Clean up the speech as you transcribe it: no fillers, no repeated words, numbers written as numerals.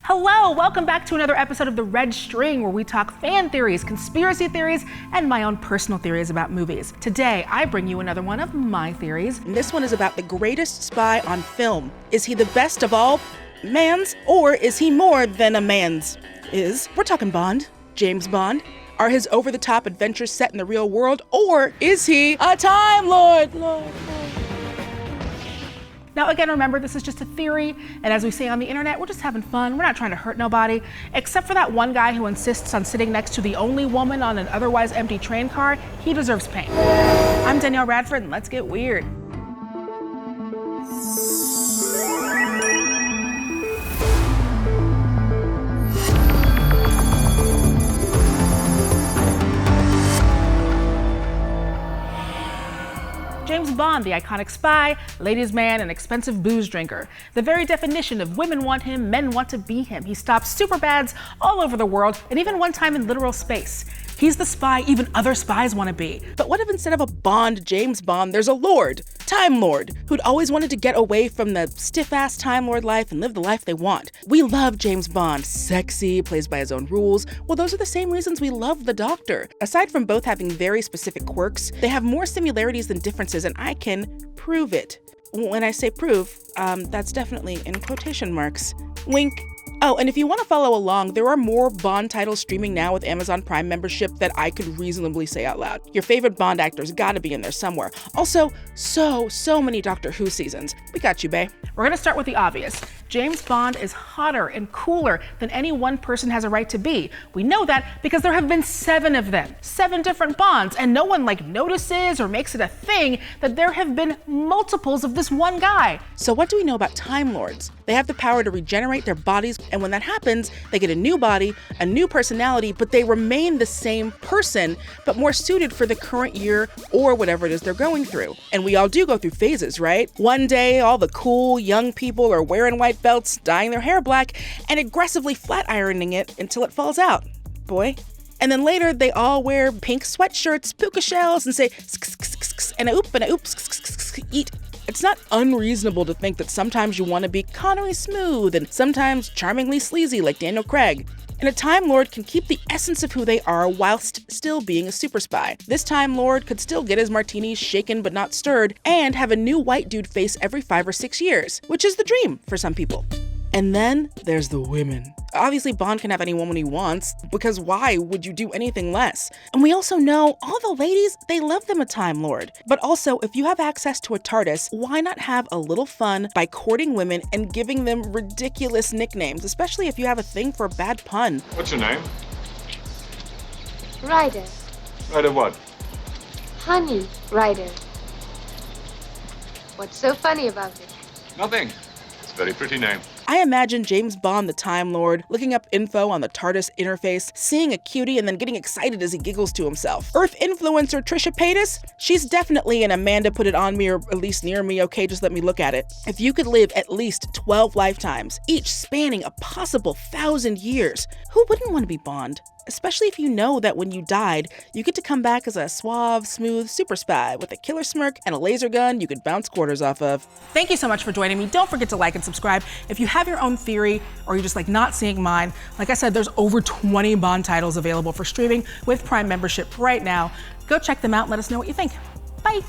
Hello, welcome back to another episode of The Red String, where we talk fan theories, conspiracy theories, and my own personal theories about movies. Today, I bring you another one of my theories. And this one is about the greatest spy on film. Is he the best of all mans, or is he more than a man's? We're talking Bond, James Bond. Are his over-the-top adventures set in the real world, or is he a Time Lord? Now again, remember, this is just a theory, and as we say on the internet, we're just having fun. We're not trying to hurt nobody, except for that one guy who insists on sitting next to the only woman on an otherwise empty train car. He deserves pain. I'm Danielle Radford, and let's get weird. James Bond, the iconic spy, ladies' man, and expensive booze drinker. The very definition of women want him, men want to be him. He stops superbads all over the world, and even one time in literal space. He's the spy even other spies want to be. But what if instead of a Bond, James Bond, there's a Lord, Time Lord, who'd always wanted to get away from the stiff-ass Time Lord life and live the life they want? We love James Bond, sexy, plays by his own rules. Well, those are the same reasons we love the Doctor. Aside from both having very specific quirks, they have more similarities than differences, and I can prove it. When I say prove, that's definitely in quotation marks. Wink. Oh, and if you want to follow along, there are more Bond titles streaming now with Amazon Prime membership that I could reasonably say out loud. Your favorite Bond actor's gotta be in there somewhere. Also, so many Doctor Who seasons. We got you, bae. We're gonna start with the obvious. James Bond is hotter and cooler than any one person has a right to be. We know that because there have been 7 of them, 7 different Bonds, and no one notices or makes it a thing that there have been multiples of this one guy. So what do we know about Time Lords? They have the power to regenerate their bodies, and when that happens, they get a new body, a new personality, but they remain the same person, but more suited for the current year or whatever it is they're going through. And we all do go through phases, right? One day, all the cool young people are wearing white belts, dyeing their hair black, and aggressively flat ironing it until it falls out. Boy. And then later, they all wear pink sweatshirts, puka shells, and say, and a oop, and a oops, eat. It's not unreasonable to think that sometimes you want to be Connery smooth and sometimes charmingly sleazy like Daniel Craig. And a Time Lord can keep the essence of who they are whilst still being a super spy. This Time Lord could still get his martinis shaken but not stirred and have a new white dude face every 5 or 6 years, which is the dream for some people. And then there's the women. Obviously, Bond can have any woman he wants, because why would you do anything less? And we also know all the ladies, they love them a Time Lord. But also, if you have access to a TARDIS, why not have a little fun by courting women and giving them ridiculous nicknames, especially if you have a thing for a bad pun? What's your name? Ryder. Ryder what? Honey Ryder. What's so funny about it? Nothing. It's a very pretty name. I imagine James Bond, the Time Lord, looking up info on the TARDIS interface, seeing a cutie, and then getting excited as he giggles to himself. Earth influencer Trisha Paytas? She's definitely an Amanda put it on me, or at least near me, okay, just let me look at it. If you could live at least 12 lifetimes, each spanning a possible 1,000 years, who wouldn't want to be Bond? Especially if you know that when you died, you get to come back as a suave, smooth super spy with a killer smirk and a laser gun you could bounce quarters off of. Thank you so much for joining me. Don't forget to like and subscribe. If you have your own theory or you're just not seeing mine, like I said, there's over 20 Bond titles available for streaming with Prime membership right now. Go check them out and let us know what you think. Bye.